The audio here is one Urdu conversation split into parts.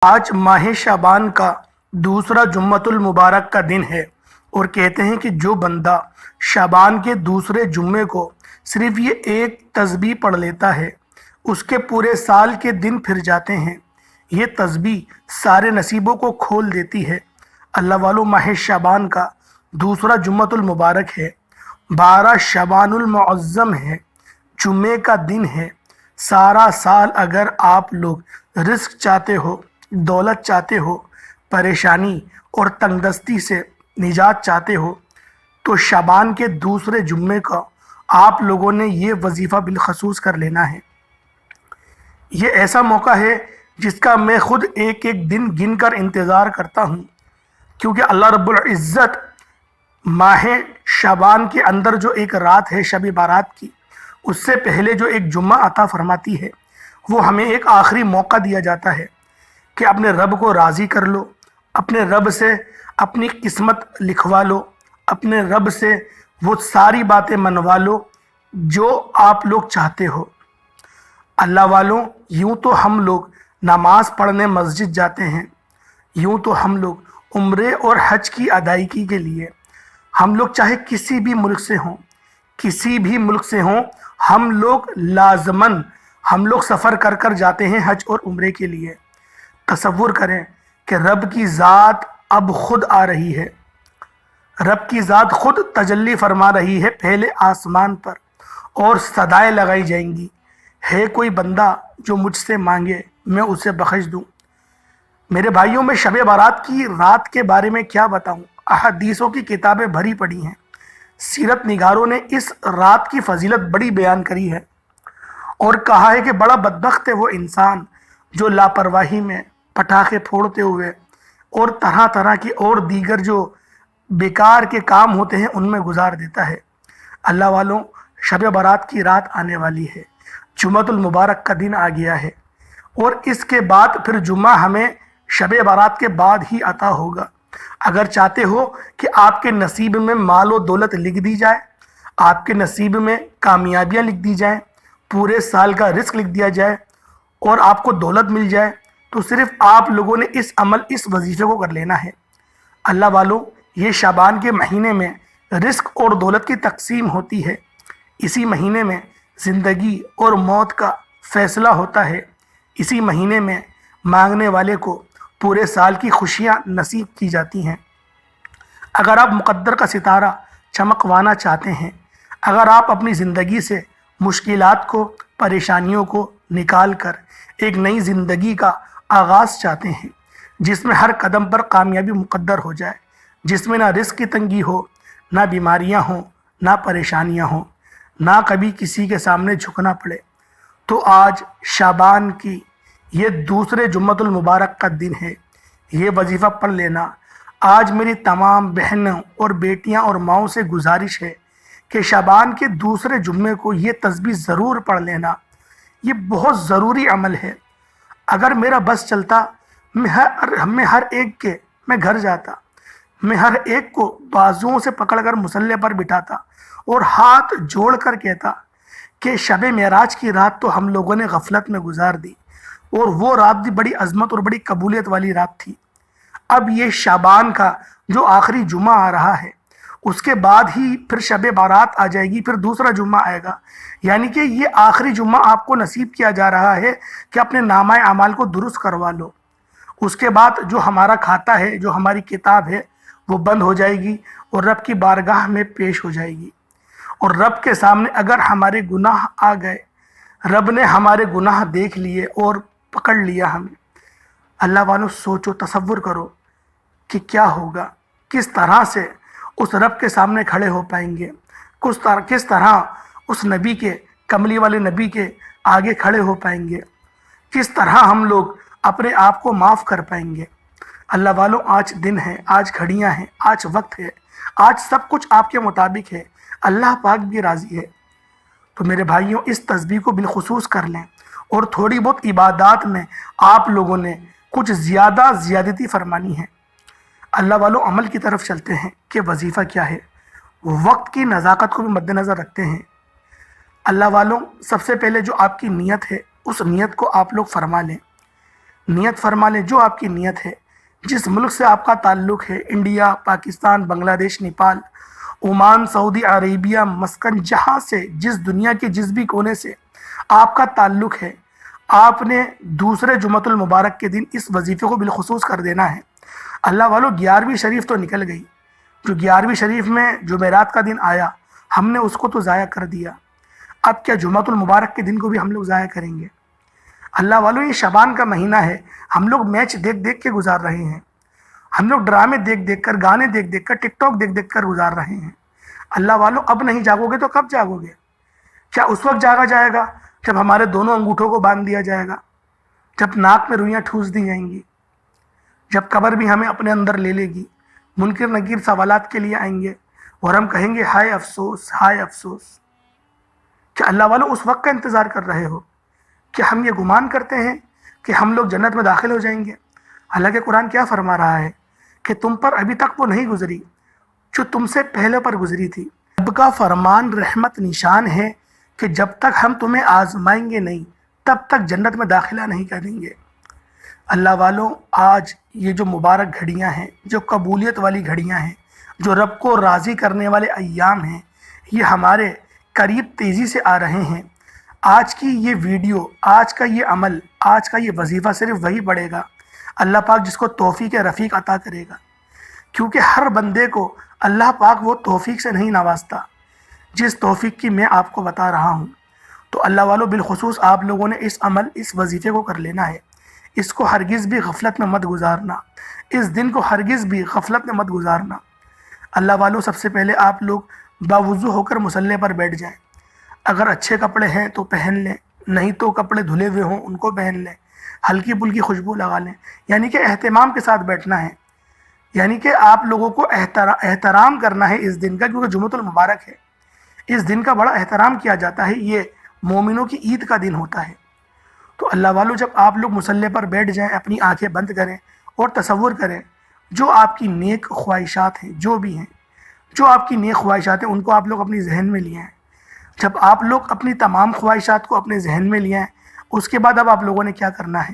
آج ماہ شعبان کا دوسرا جمعۃ المبارک کا دن ہے اور کہتے ہیں کہ جو بندہ شعبان کے دوسرے جمعے کو صرف یہ ایک تسبیح پڑھ لیتا ہے اس کے پورے سال کے دن پھر جاتے ہیں۔ یہ تسبیح سارے نصیبوں کو کھول دیتی ہے۔ اللہ والو، ماہ شعبان کا دوسرا جمعۃ المبارک ہے، 12 شعبان المعظم ہے، جمعے کا دن ہے۔ سارا سال اگر آپ لوگ رزق چاہتے ہو، دولت چاہتے ہو، پریشانی اور تنگ دستی سے نجات چاہتے ہو تو شعبان کے دوسرے جمعے کا آپ لوگوں نے یہ وظیفہ بالخصوص کر لینا ہے۔ یہ ایسا موقع ہے جس کا میں خود ایک ایک دن گن کر انتظار کرتا ہوں، کیونکہ اللہ رب العزت ماہ شعبان کے اندر جو ایک رات ہے شب بارات کی، اس سے پہلے جو ایک جمعہ عطا فرماتی ہے، وہ ہمیں ایک آخری موقع دیا جاتا ہے کہ اپنے رب کو راضی کر لو، اپنے رب سے اپنی قسمت لکھوا لو، اپنے رب سے وہ ساری باتیں منوا لو جو آپ لوگ چاہتے ہو۔ اللہ والوں، یوں تو ہم لوگ نماز پڑھنے مسجد جاتے ہیں، یوں تو ہم لوگ عمرے اور حج کی ادائیگی کے لیے ہم لوگ چاہے کسی بھی ملک سے ہوں، کسی بھی ملک سے ہوں، ہم لوگ لازماً سفر کر کر جاتے ہیں حج اور عمرے کے لیے۔ تصور کریں کہ رب کی ذات اب خود آ رہی ہے، رب کی ذات خود تجلی فرما رہی ہے پہلے آسمان پر، اور صدائیں لگائی جائیں گی، ہے کوئی بندہ جو مجھ سے مانگے میں اسے بخش دوں۔ میرے بھائیوں، میں شب بارات کی رات کے بارے میں کیا بتاؤں، احادیثوں کی کتابیں بھری پڑی ہیں، سیرت نگاروں نے اس رات کی فضیلت بڑی بیان کری ہے اور کہا ہے کہ بڑا بدبخت ہے وہ انسان جو لاپرواہی میں پٹاخے پھوڑتے ہوئے اور طرح طرح کی اور دیگر جو بیکار کے کام ہوتے ہیں ان میں گزار دیتا ہے۔ اللہ والوں، شب بارات کی رات آنے والی ہے، جمعۃ المبارک کا دن آ گیا ہے، اور اس کے بعد پھر جمعہ ہمیں شب بارات کے بعد ہی عطا ہوگا۔ اگر چاہتے ہو کہ آپ کے نصیب میں مال و دولت لکھ دی جائے، آپ کے نصیب میں کامیابیاں لکھ دی جائیں، پورے سال کا رزق لکھ دیا جائے اور آپ کو دولت مل جائے، تو صرف آپ لوگوں نے اس وظیفے کو کر لینا ہے۔ اللہ والوں، یہ شعبان کے مہینے میں رزق اور دولت کی تقسیم ہوتی ہے، اسی مہینے میں زندگی اور موت کا فیصلہ ہوتا ہے، اسی مہینے میں مانگنے والے کو پورے سال کی خوشیاں نصیب کی جاتی ہیں۔ اگر آپ مقدر کا ستارہ چمکوانا چاہتے ہیں، اگر آپ اپنی زندگی سے مشکلات کو، پریشانیوں کو نکال کر ایک نئی زندگی کا آغاز چاہتے ہیں جس میں ہر قدم پر کامیابی مقدر ہو جائے، جس میں نہ رزق کی تنگی ہو، نہ بیماریاں ہوں، نہ پریشانیاں ہوں، نہ کبھی کسی کے سامنے جھکنا پڑے، تو آج شعبان کی یہ دوسرے جمعۃ المبارک کا دن ہے۔ یہ وظیفہ پڑھ لینا۔ آج میری تمام بہنوں اور بیٹیاں اور ماؤں سے گزارش ہے کہ شعبان کے دوسرے جمعے کو یہ تسبیح ضرور پڑھ لینا۔ یہ بہت ضروری عمل ہے۔ اگر میرا بس چلتا، میں ہر ایک کے میں گھر جاتا، میں ہر ایک کو بازوؤں سے پکڑ کر مصلی پر بٹھاتا اور ہاتھ جوڑ کر کہتا کہ شب معراج کی رات تو ہم لوگوں نے غفلت میں گزار دی، اور وہ رات بھی بڑی عظمت اور بڑی قبولیت والی رات تھی۔ اب یہ شعبان کا جو آخری جمعہ آ رہا ہے، اس کے بعد ہی پھر شب بارات آ جائے گی، پھر دوسرا جمعہ آئے گا، یعنی کہ یہ آخری جمعہ آپ کو نصیب کیا جا رہا ہے کہ اپنے نامہ اعمال کو درست کروا لو۔ اس کے بعد جو ہمارا کھاتا ہے، جو ہماری کتاب ہے، وہ بند ہو جائے گی اور رب کی بارگاہ میں پیش ہو جائے گی، اور رب کے سامنے اگر ہمارے گناہ آ گئے، رب نے ہمارے گناہ دیکھ لیے اور پکڑ لیا ہمیں، اللہ والوں سوچو، تصور کرو کہ کیا ہوگا، کس طرح سے اس رب کے سامنے کھڑے ہو پائیں گے، کس طرح اس نبی کے، کملی والے نبی کے آگے کھڑے ہو پائیں گے، کس طرح ہم لوگ اپنے آپ کو معاف کر پائیں گے۔ اللہ والوں، آج دن ہے، آج گھڑیاں ہیں، آج وقت ہے، آج سب کچھ آپ کے مطابق ہے، اللہ پاک بھی راضی ہے۔ تو میرے بھائیوں، اس تسبیح کو بالخصوص کر لیں، اور تھوڑی بہت عبادات میں آپ لوگوں نے کچھ زیادتی فرمانی ہے۔ اللہ والوں، عمل کی طرف چلتے ہیں کہ وظیفہ کیا ہے، وقت کی نزاکت کو بھی مد نظر رکھتے ہیں۔ اللہ والوں، سب سے پہلے جو آپ کی نیت ہے، اس نیت کو آپ لوگ فرما لیں۔ نیت فرما لیں جو آپ کی نیت ہے، جس ملک سے آپ کا تعلق ہے، انڈیا، پاکستان، بنگلہ دیش، نیپال، عمان، سعودی عربیہ، مسکن، جہاں سے، جس دنیا کے جس بھی کونے سے آپ کا تعلق ہے، آپ نے دوسرے جمعۃ المبارک کے دن اس وظیفے کو بالخصوص کر دینا ہے۔ اللہ والو 11ویں شریف تو نکل گئی، جو 11ویں شریف میں جمعرات کا دن آیا ہم نے اس کو تو ضائع کر دیا، اب کیا جمعۃ المبارک کے دن کو بھی ہم لوگ ضائع کریں گے؟ اللہ والو یہ شعبان کا مہینہ ہے، ہم لوگ میچ دیکھ دیکھ کے گزار رہے ہیں، ہم لوگ ڈرامے دیکھ دیکھ کر، گانے دیکھ دیکھ کر، ٹک ٹاک دیکھ دیکھ کر گزار رہے ہیں۔ اللہ والو اب نہیں جاگو گے تو کب جاگو گے؟ کیا اس وقت جاگا جائے گا جب ہمارے دونوں انگوٹھوں کو باندھ دیا جائے گا، جب ناک میں روئیاں ٹھوس دی جائیں گی، جب قبر بھی ہمیں اپنے اندر لے لے گی، منکر نکیر سوالات کے لیے آئیں گے اور ہم کہیں گے ہائے افسوس، ہائے افسوس؟ کیا اللہ والو اس وقت کا انتظار کر رہے ہو؟ کہ ہم یہ گمان کرتے ہیں کہ ہم لوگ جنت میں داخل ہو جائیں گے؟ حالانکہ قرآن کیا فرما رہا ہے کہ تم پر ابھی تک وہ نہیں گزری جو تم سے پہلے پر گزری تھی۔ رب کا فرمان رحمت نشان ہے کہ جب تک ہم تمہیں آزمائیں گے نہیں تب تک جنت میں داخلہ نہیں کریں گے۔ اللہ والوں، آج یہ جو مبارک گھڑیاں ہیں، جو قبولیت والی گھڑیاں ہیں، جو رب کو راضی کرنے والے ایام ہیں، یہ ہمارے قریب تیزی سے آ رہے ہیں۔ آج کی یہ ویڈیو، آج کا یہ عمل، آج کا یہ وظیفہ صرف وہی پڑھے گا اللہ پاک جس کو توفیق رفیق عطا کرے گا، کیونکہ ہر بندے کو اللہ پاک وہ توفیق سے نہیں نوازتا جس توفیق کی میں آپ کو بتا رہا ہوں۔ تو اللہ والوں، بالخصوص آپ لوگوں نے اس عمل، اس وظیفے کو کر لینا ہے، اس کو ہرگز بھی غفلت میں مت گزارنا، اس دن کو ہرگز بھی غفلت میں مت گزارنا۔ اللہ والوں، سب سے پہلے آپ لوگ باوضو ہو کر مصلی پر بیٹھ جائیں، اگر اچھے کپڑے ہیں تو پہن لیں، نہیں تو کپڑے دھلے ہوئے ہوں ان کو پہن لیں، ہلکی پھلکی خوشبو لگا لیں، یعنی کہ اہتمام کے ساتھ بیٹھنا ہے، یعنی کہ آپ لوگوں کو احترام کرنا ہے اس دن کا، کیونکہ جمعۃ المبارک ہے، اس دن کا بڑا احترام کیا جاتا ہے، یہ مومنوں کی عید کا دن ہوتا ہے۔ تو اللہ والوں، جب آپ لوگ مصلی پر بیٹھ جائیں، اپنی آنکھیں بند کریں اور تصور کریں جو آپ کی نیک خواہشات ہیں، جو بھی ہیں، جو آپ کی نیک خواہشات ہیں ان کو آپ لوگ اپنی ذہن میں لیے ہیں۔ جب آپ لوگ اپنی تمام خواہشات کو اپنے ذہن میں لیے ہیں، اس کے بعد اب آپ لوگوں نے کیا کرنا ہے،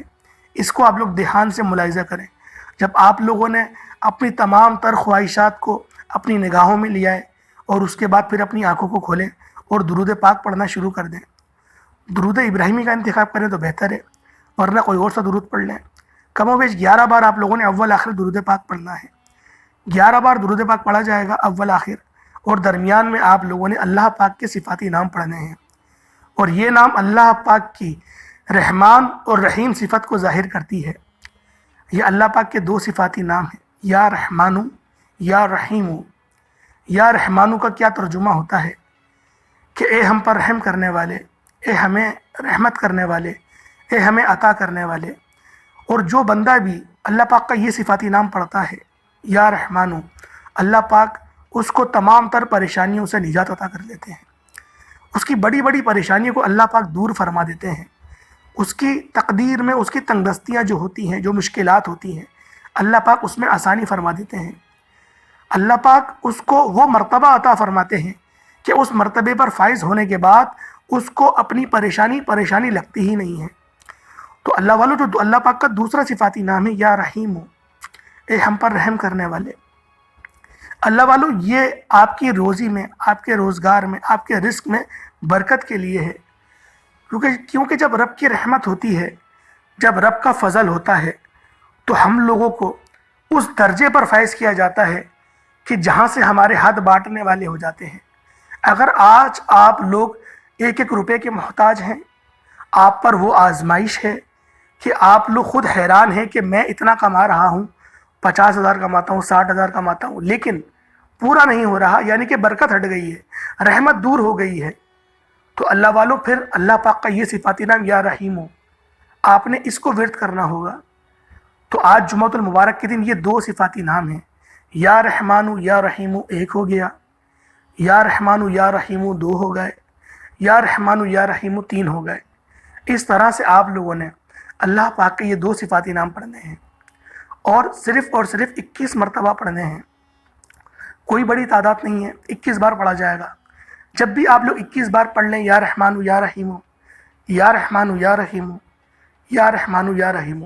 اس کو آپ لوگ دھیان سے ملاحظہ کریں۔ جب آپ لوگوں نے اپنی تمام تر خواہشات کو اپنی نگاہوں میں لیا ہے اور اس کے بعد پھر اپنی آنکھوں کو کھولیں اور درود پاک پڑھنا شروع کر دیں۔ درود ابراہیمی کا انتخاب کریں تو بہتر ہے، ورنہ کوئی اور سا درود پڑھ لیں۔ کم و بیش 11 بار آپ لوگوں نے اول آخر درود پاک پڑھنا ہے، 11 بار درود پاک پڑھا جائے گا اول آخر، اور درمیان میں آپ لوگوں نے اللہ پاک کے صفاتی نام پڑھنے ہیں، اور یہ نام اللہ پاک کی رحمان اور رحیم صفت کو ظاہر کرتی ہے۔ یہ اللہ پاک کے دو صفاتی نام ہیں، یا رحمانو، یا رحیمو۔ یا رحمانو کا کیا ترجمہ ہوتا ہے کہ اے ہم پر رحم کرنے والے، اے ہمیں رحمت کرنے والے، اے ہمیں عطا کرنے والے۔ اور جو بندہ بھی اللہ پاک کا یہ صفاتی نام پڑھتا ہے، یا رحمانو، اللہ پاک اس کو تمام تر پریشانیوں سے نجات عطا کر دیتے ہیں، اس کی بڑی بڑی پریشانیوں کو اللہ پاک دور فرما دیتے ہیں، اس کی تقدیر میں اس کی تنگ دستیاں جو ہوتی ہیں، جو مشکلات ہوتی ہیں، اللہ پاک اس میں آسانی فرما دیتے ہیں۔ اللہ پاک اس کو وہ مرتبہ عطا فرماتے ہیں کہ اس مرتبے پر فائز ہونے کے بعد اس کو اپنی پریشانی لگتی ہی نہیں ہے۔ تو اللہ والوں، جو اللہ پاک کا دوسرا صفاتی نام ہے یا رحیم، اے ہم پر رحم کرنے والے۔ اللہ والوں، یہ آپ کی روزی میں، آپ کے روزگار میں، آپ کے رزق میں برکت کے لیے ہے، کیونکہ جب رب کی رحمت ہوتی ہے، جب رب کا فضل ہوتا ہے تو ہم لوگوں کو اس درجے پر فائز کیا جاتا ہے کہ جہاں سے ہمارے ہاتھ بانٹنے والے ہو جاتے ہیں۔ اگر آج آپ لوگ 1 روپے کے محتاج ہیں، آپ پر وہ آزمائش ہے کہ آپ لوگ خود حیران ہیں کہ میں اتنا کما رہا ہوں، 50,000 کماتا ہوں، 60,000 کماتا ہوں، لیکن پورا نہیں ہو رہا، یعنی کہ برکت ہٹ گئی ہے، رحمت دور ہو گئی ہے۔ تو اللہ والوں، پھر اللہ پاک کا یہ صفاتی نام یا رحیم، آپ نے اس کو ورد کرنا ہوگا۔ تو آج جمعۃ المبارک کے دن یہ دو صفاتی نام ہیں، یا رحمانو یا رحیمو 1 ہو گیا، یا رحمانو یا رحیمو 2 ہو گئے، یا رحمانو یا رحیمو 3 ہو گئے۔ اس طرح سے آپ لوگوں نے اللہ پاک کے یہ 2 صفاتی نام پڑھنے ہیں، اور صرف 21 مرتبہ پڑھنے ہیں، کوئی بڑی تعداد نہیں ہے، 21 بار پڑھا جائے گا۔ جب بھی آپ لوگ 21 بار پڑھ لیں یا رحمانو یا رحیمو، یا رحمانو یا رحیمو، یا رحمانو یا رحیمو،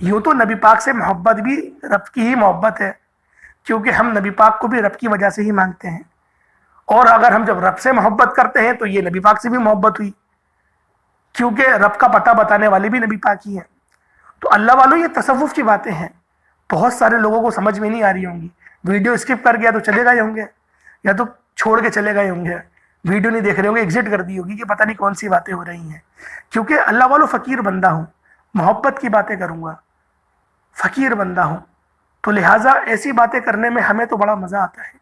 یوں تو نبی پاک سے محبت بھی رب کی ہی محبت ہے، کیونکہ ہم نبی پاک کو بھی رب کی وجہ سے ہی مانگتے ہیں، اور اگر ہم جب رب سے محبت کرتے ہیں تو یہ نبی پاک سے بھی محبت ہوئی، کیونکہ رب کا پتہ بتانے والے بھی نبی پاک ہی ہیں۔ تو اللہ والوں یہ تصوف کی باتیں ہیں، بہت سارے لوگوں کو سمجھ میں نہیں آ رہی ہوں گی، ویڈیو اسکپ کر گیا تو چلے گئے ہوں گے، یا تو چھوڑ کے چلے گئے ہوں گے، ویڈیو نہیں دیکھ رہے ہوں گے، ایگزٹ کر دی ہوگی کہ پتہ نہیں کون سی باتیں ہو رہی ہیں۔ کیونکہ اللہ والوں فقیر بندہ ہوں، محبت کی باتیں کروں گا، فقیر بندہ ہوں، تو لہٰذا ایسی باتیں کرنے میں ہمیں تو بڑا مزہ آتا ہے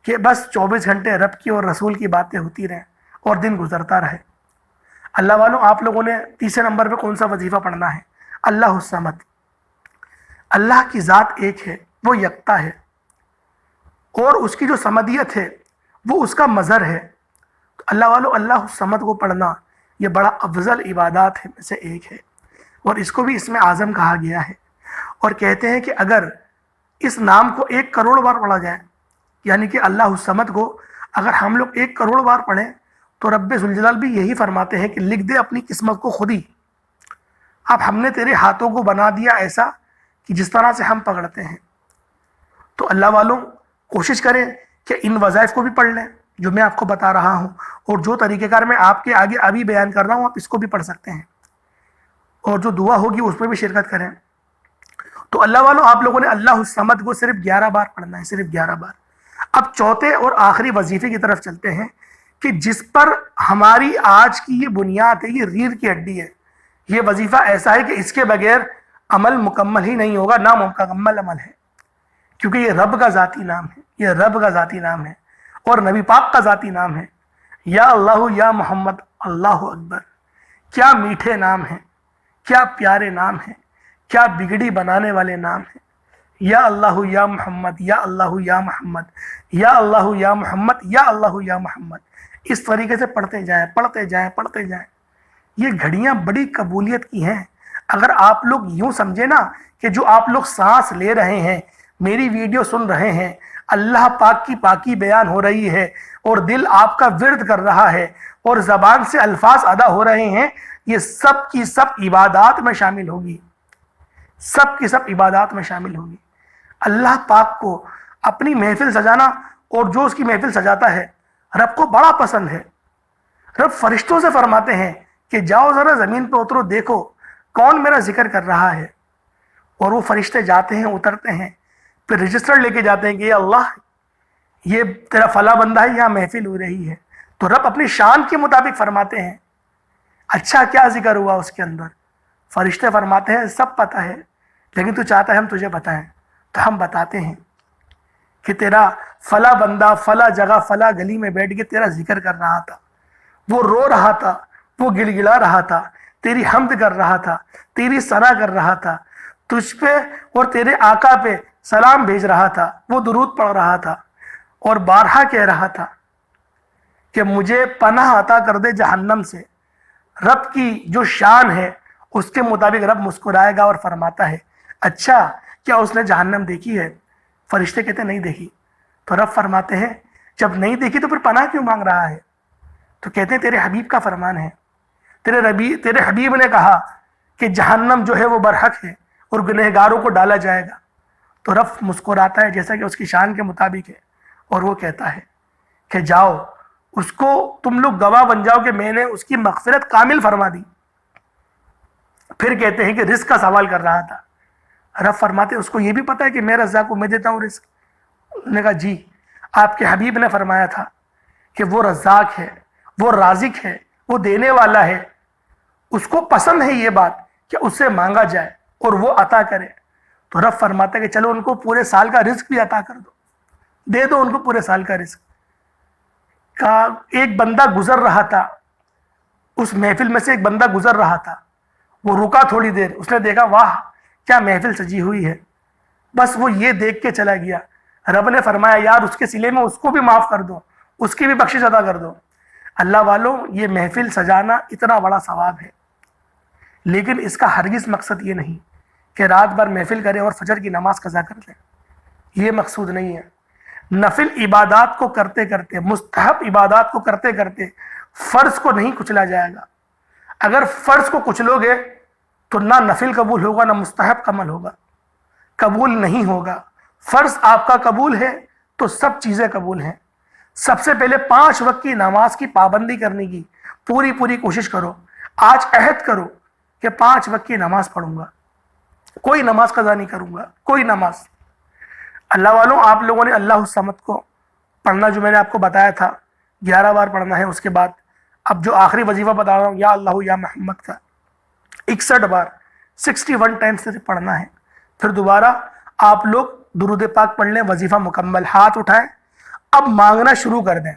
کہ بس 24 گھنٹے رب کی اور رسول کی باتیں ہوتی رہیں اور دن گزرتا رہے۔ اللہ والوں آپ لوگوں نے تیسرے نمبر پہ کون سا وظیفہ پڑھنا ہے؟ اللہ الصمد۔ اللہ کی ذات ایک ہے، وہ یکتا ہے، اور اس کی جو صمدیت ہے وہ اس کا مظہر ہے۔ تو اللہ والوں اللہ الصمد کو پڑھنا یہ بڑا افضل عبادات میں سے ایک ہے، اور اس کو بھی اسم اعظم کہا گیا ہے، اور کہتے ہیں کہ اگر اس نام کو 1 کروڑ بار پڑھا جائے، یعنی کہ اللہ الصمد کو اگر ہم لوگ 1 کروڑ بار پڑھیں تو رب ذوالجلال بھی یہی فرماتے ہیں کہ لکھ دے اپنی قسمت کو خود ہی، اب ہم نے تیرے ہاتھوں کو بنا دیا ایسا کہ جس طرح سے ہم پکڑتے ہیں۔ تو اللہ والوں کوشش کریں کہ ان وظائف کو بھی پڑھ لیں جو میں آپ کو بتا رہا ہوں، اور جو طریقہ کار میں آپ کے آگے ابھی بیان کر رہا ہوں آپ اس کو بھی پڑھ سکتے ہیں، اور جو دعا ہوگی اس میں بھی شرکت کریں۔ تو اللہ والوں آپ لوگوں نے اللہ الصمد کو صرف 11 بار پڑھنا ہے، صرف 11 بار۔ اب چوتھے اور آخری وظیفے کی طرف چلتے ہیں کہ جس پر ہماری آج کی یہ بنیاد ہے، یہ ریڑھ کی ہڈی ہے۔ یہ وظیفہ ایسا ہے کہ اس کے بغیر عمل مکمل ہی نہیں ہوگا، نامکمل عمل ہے، کیونکہ یہ رب کا ذاتی نام ہے، یہ رب کا ذاتی نام ہے اور نبی پاک کا ذاتی نام ہے۔ یا اللہ یا محمد، اللہ اکبر، کیا میٹھے نام ہیں، کیا پیارے نام ہیں، کیا بگڑی بنانے والے نام ہیں۔ یا اللہ یا محمد، یا اللہ یا محمد، یا اللہ یا محمد، یا اللہ یا محمد، اس طریقے سے پڑھتے جائیں پڑھتے جائیں پڑھتے جائیں۔ یہ گھڑیاں بڑی قبولیت کی ہیں۔ اگر آپ لوگ یوں سمجھے نا کہ جو آپ لوگ سانس لے رہے ہیں، میری ویڈیو سن رہے ہیں، اللہ پاک کی پاکی بیان ہو رہی ہے اور دل آپ کا ورد کر رہا ہے اور زبان سے الفاظ ادا ہو رہے ہیں، یہ سب کی سب عبادات میں شامل ہوگی، سب کی سب عبادات میں شامل ہوگی۔ اللہ پاک کو اپنی محفل سجانا اور جو اس کی محفل سجاتا ہے رب کو بڑا پسند ہے۔ رب فرشتوں سے فرماتے ہیں کہ جاؤ ذرا زمین پہ اترو، دیکھو کون میرا ذکر کر رہا ہے، اور وہ فرشتے جاتے ہیں، اترتے ہیں، پھر رجسٹر لے کے جاتے ہیں کہ یہ اللہ یہ تیرا فلاں بندہ ہے، یہاں محفل ہو رہی ہے۔ تو رب اپنی شان کے مطابق فرماتے ہیں اچھا کیا ذکر ہوا اس کے اندر۔ فرشتے فرماتے ہیں سب پتہ ہے، لیکن تو چاہتا ہے ہم تجھے بتائیں، تو ہم بتاتے ہیں کہ تیرا فلاں بندہ فلاں جگہ فلاں گلی میں بیٹھ کے تیرا ذکر کر رہا تھا، وہ رو رہا تھا، وہ گڑ گڑا رہا تھا، تیری حمد کر رہا تھا، تیری ثنا کر رہا تھا، تجھ پہ اور تیرے آقا پہ سلام بھیج رہا تھا، وہ درود پڑھ رہا تھا، اور بارہا کہہ رہا تھا کہ مجھے پناہ عطا کر دے جہنم سے۔ رب کی جو شان ہے اس کے مطابق رب مسکرائے گا اور فرماتا ہے اچھا کیا اس نے جہنم دیکھی ہے؟ فرشتے کہتے ہیں نہیں دیکھی۔ تو رب فرماتے ہیں جب نہیں دیکھی تو پھر پناہ کیوں مانگ رہا ہے؟ تو کہتے ہیں تیرے حبیب کا فرمان ہے، تیرے حبیب نے کہا کہ جہنم جو ہے وہ برحق ہے اور گنہگاروں کو ڈالا جائے گا۔ تو رب مسکراتا ہے جیسا کہ اس کی شان کے مطابق ہے، اور وہ کہتا ہے کہ جاؤ اس کو تم لوگ گواہ بن جاؤ کہ میں نے اس کی مغفرت کامل فرما دی۔ پھر کہتے ہیں کہ رزق کا سوال کر رہا تھا، رب فرماتے اس کو یہ بھی پتہ ہے کہ میں رزاق کو میں دیتا ہوں رزق؟ انہوں نے کہا جی، آپ کے حبیب نے فرمایا تھا کہ وہ رزاق ہے، وہ رازق ہے، وہ دینے والا ہے، اس کو پسند ہے یہ بات کہ اس سے مانگا جائے اور وہ عطا کرے۔ تو رب فرماتا ہے کہ چلو ان کو پورے سال کا رزق بھی عطا کر دو، دے دو ان کو پورے سال کا رزق۔ ایک بندہ گزر رہا تھا، اس محفل میں سے ایک بندہ گزر رہا تھا، وہ رکا تھوڑی دیر، اس نے دیکھا واہ کیا محفل سجی ہوئی ہے، بس وہ یہ دیکھ کے چلا گیا۔ رب نے فرمایا یار اس کے صلے میں اس کو بھی معاف کر دو، اس کی بھی بخشش عطا کر دو۔ اللہ والوں یہ محفل سجانا اتنا بڑا ثواب ہے، لیکن اس کا ہرگز مقصد یہ نہیں کہ رات بھر محفل کریں اور فجر کی نماز قضا کر لیں، یہ مقصود نہیں ہے۔ نفل عبادات کو کرتے کرتے، مستحب عبادات کو کرتے کرتے فرض کو نہیں کچلا جائے گا۔ اگر فرض کو کچلو گے تو نہ نفل قبول ہوگا نہ مستحب کا عمل ہوگا، قبول نہیں ہوگا۔ فرض آپ کا قبول ہے تو سب چیزیں قبول ہیں۔ سب سے پہلے 5 وقت کی نماز کی پابندی کرنے کی پوری کوشش کرو۔ آج عہد کرو کہ 5 وقت کی نماز پڑھوں گا، کوئی نماز قضا نہیں کروں گا، کوئی نماز۔ اللہ والوں، آپ لوگوں نے اللہ الصمد کو پڑھنا جو میں نے آپ کو بتایا تھا 11 بار پڑھنا ہے۔ اس کے بعد اب جو آخری وظیفہ بتا رہا ہوں یا اللہ یا محمد کا 61 بار 61 ٹائمز سے پڑھنا ہے۔ پھر دوبارہ آپ لوگ درود پاک پڑھ لیں، وظیفہ مکمل، ہاتھ اٹھائیں، اب مانگنا شروع کر دیں۔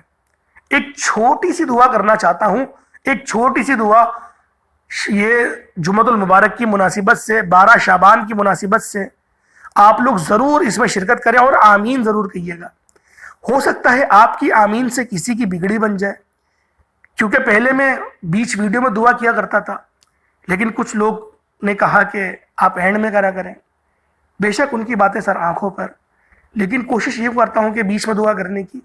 ایک چھوٹی سی دعا کرنا چاہتا ہوں، ایک چھوٹی سی دعا یہ جمعۃ المبارک کی مناسبت سے، 12 شعبان کی مناسبت سے آپ لوگ ضرور اس میں شرکت کریں اور آمین ضرور کہیے گا۔ ہو سکتا ہے آپ کی آمین سے کسی کی بگڑی بن جائے، کیونکہ پہلے میں بیچ ویڈیو میں دعا کیا کرتا تھا، لیکن کچھ لوگ نے کہا کہ آپ اینڈ میں کرا کریں۔ بے شک ان کی باتیں سر آنکھوں پر، لیکن کوشش یہ کرتا ہوں کہ بیچ میں دعا کرنے کی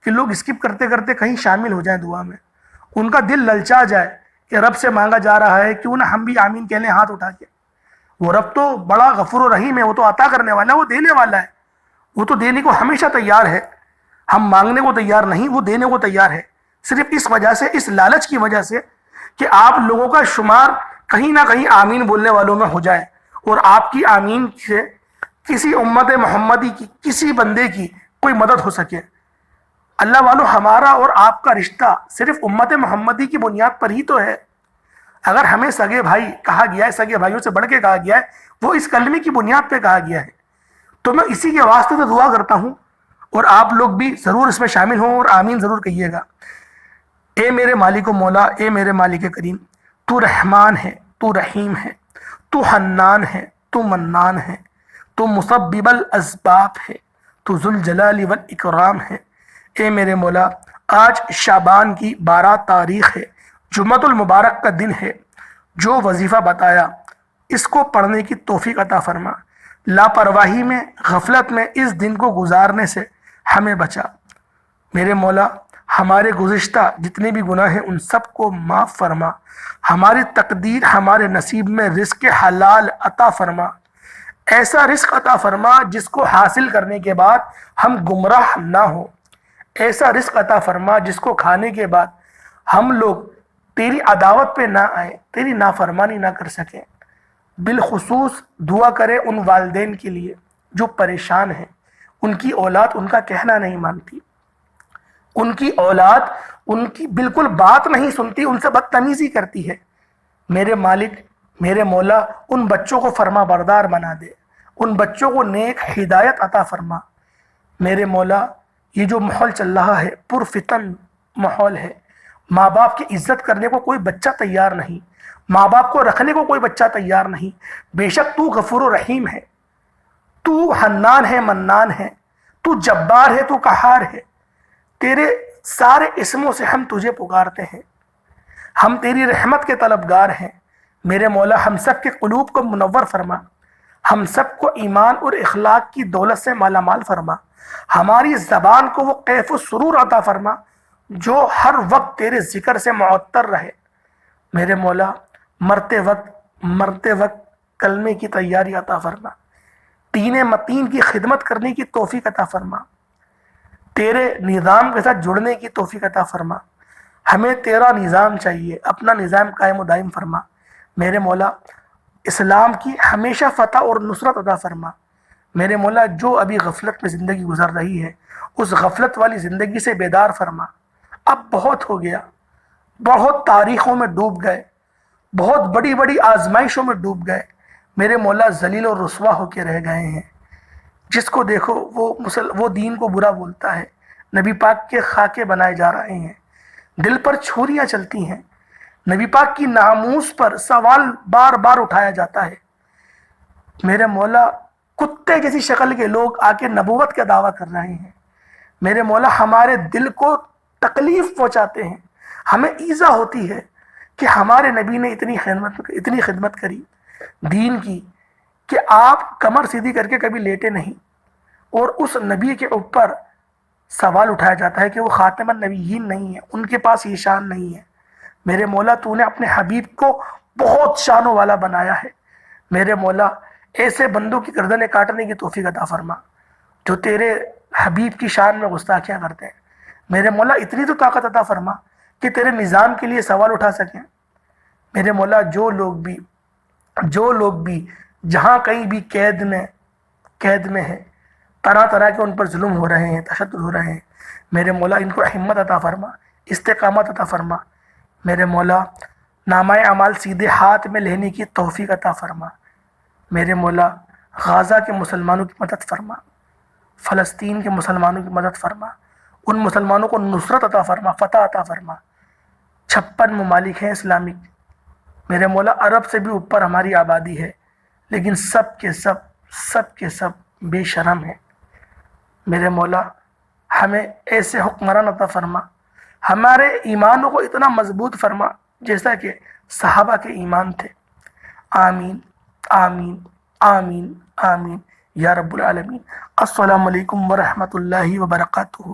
کہ لوگ اسکپ کرتے کرتے کہیں شامل ہو جائیں دعا میں، ان کا دل للچا جائے کہ رب سے مانگا جا رہا ہے، کیوں نہ ہم بھی آمین کہہ لیں ہاتھ اٹھا کے۔ وہ رب تو بڑا غفور و رحیم ہے، وہ تو عطا کرنے والا ہے، وہ دینے والا ہے، وہ تو دینے کو ہمیشہ تیار ہے۔ ہم مانگنے کو تیار نہیں، وہ دینے کو تیار ہے۔ صرف اس وجہ سے، اس لالچ کی وجہ سے کہ آپ لوگوں کا شمار کہیں نہ کہیں آمین بولنے والوں میں ہو جائے اور آپ کی آمین سے کسی امت محمدی کی، کسی بندے کی کوئی مدد ہو سکے۔ اللہ والوں، ہمارا اور آپ کا رشتہ صرف امت محمدی کی بنیاد پر ہی تو ہے۔ اگر ہمیں سگے بھائی کہا گیا ہے، سگے بھائیوں سے بڑھ کے کہا گیا ہے، وہ اس کلمے کی بنیاد پہ کہا گیا ہے۔ تو میں اسی کے واسطے سے دعا کرتا ہوں اور آپ لوگ بھی ضرور اس میں شامل ہوں اور آمین ضرور کہیے گا۔ اے میرے مالک و مولا، اے میرے مالک کریم، تو رحمان ہے، تو رحیم ہے، تو حنان ہے، تو منان ہے، تو مسبب الاسباب ہے، تو ذوالجلال والاکرام ہے۔ اے میرے مولا، آج شعبان کی 12 تاریخ ہے، جمعۃ المبارک کا دن ہے۔ جو وظیفہ بتایا اس کو پڑھنے کی توفیق عطا فرما۔ لاپرواہی میں، غفلت میں اس دن کو گزارنے سے ہمیں بچا۔ میرے مولا، ہمارے گزشتہ جتنے بھی گناہ ہیں ان سب کو معاف فرما۔ ہماری تقدیر، ہمارے نصیب میں رزق حلال عطا فرما۔ ایسا رزق عطا فرما جس کو حاصل کرنے کے بعد ہم گمراہ نہ ہوں۔ ایسا رزق عطا فرما جس کو کھانے کے بعد ہم لوگ تیری عداوت پہ نہ آئیں، تیری نافرمانی نہ کر سکیں۔ بالخصوص دعا کرے ان والدین کے لیے جو پریشان ہیں، ان کی اولاد ان کا کہنا نہیں مانتی، ان کی اولاد ان کی بالکل بات نہیں سنتی، ان سے بدتمیزی کرتی ہے۔ میرے مالک، میرے مولا، ان بچوں کو فرما بردار بنا دے، ان بچوں کو نیک ہدایت عطا فرما۔ میرے مولا، یہ جو ماحول چل رہا ہے پرفتن ماحول ہے، ماں باپ کی عزت کرنے کو کوئی بچہ تیار نہیں، ماں باپ کو رکھنے کو کوئی بچہ تیار نہیں۔ بے شک تو غفور و رحیم ہے، تو حنان ہے، منان ہے، تو جبار ہے، تو قہار ہے۔ تیرے سارے اسموں سے ہم تجھے پکارتے ہیں، ہم تیری رحمت کے طلبگار ہیں۔ میرے مولا، ہم سب کے قلوب کو منور فرما، ہم سب کو ایمان اور اخلاق کی دولت سے مالا مال فرما۔ ہماری زبان کو وہ کیف و سرور عطا فرما جو ہر وقت تیرے ذکر سے معطر رہے۔ میرے مولا، مرتے وقت کلمے کی تیاری عطا فرما، تین متین کی خدمت کرنے کی توفیق عطا فرما، تیرے نظام کے ساتھ جڑنے کی توفیق عطا فرما۔ ہمیں تیرا نظام چاہیے، اپنا نظام قائم و دائم فرما۔ میرے مولا، اسلام کی ہمیشہ فتح اور نصرت عطا فرما۔ میرے مولا، جو ابھی غفلت میں زندگی گزر رہی ہے اس غفلت والی زندگی سے بیدار فرما۔ اب بہت ہو گیا، بہت تاریخوں میں ڈوب گئے، بہت بڑی بڑی آزمائشوں میں ڈوب گئے۔ میرے مولا، ذلیل اور رسوا ہو کے رہ گئے ہیں۔ جس کو دیکھو وہ دین کو برا بولتا ہے، نبی پاک کے خاکے بنائے جا رہے ہیں، دل پر چھریاں چلتی ہیں، نبی پاک کی ناموس پر سوال بار بار اٹھایا جاتا ہے۔ میرے مولا، کتے کسی شکل کے لوگ آ کے نبوت کا دعویٰ کر رہے ہیں۔ میرے مولا، ہمارے دل کو تکلیف پہنچاتے ہیں، ہمیں ایذا ہوتی ہے کہ ہمارے نبی نے اتنی خدمت کری دین کی کہ آپ کمر سیدھی کر کے کبھی لیٹے نہیں، اور اس نبی کے اوپر سوال اٹھایا جاتا ہے کہ وہ خاتم النبیین نہیں ہے، ان کے پاس یہ شان نہیں ہے۔ میرے مولا، تو نے اپنے حبیب کو بہت شانوں والا بنایا ہے۔ میرے مولا ایسے بندوں کی گردنیں کاٹنے کی توفیق عطا فرما جو تیرے حبیب کی شان میں گستاخیاں کرتے ہیں۔ میرے مولا اتنی تو طاقت عطا فرما کہ تیرے نظام کے لیے سوال اٹھا سکیں۔ میرے مولا جو لوگ بھی جہاں کہیں بھی قید میں ہیں، طرح طرح کے ان پر ظلم ہو رہے ہیں، تشدد ہو رہے ہیں، میرے مولا ان کو ہمت عطا فرما، استقامت عطا فرما۔ میرے مولا نامہ اعمال سیدھے ہاتھ میں لینے کی توفیق عطا فرما۔ میرے مولا غزہ کے مسلمانوں کی مدد فرما، فلسطین کے مسلمانوں کی مدد فرما، ان مسلمانوں کو نصرت عطا فرما، فتح عطا فرما۔ 56 ممالک ہیں اسلامک، میرے مولا عرب سے بھی اوپر ہماری آبادی ہے، لیکن سب کے سب بے شرم ہیں۔ میرے مولا ہمیں ایسے حکمران عطا فرما، ہمارے ایمانوں کو اتنا مضبوط فرما جیسا کہ صحابہ کے ایمان تھے۔ آمین آمین آمین آمین یا رب العالمین۔ السلام علیکم ورحمۃ اللہ وبرکاتہ۔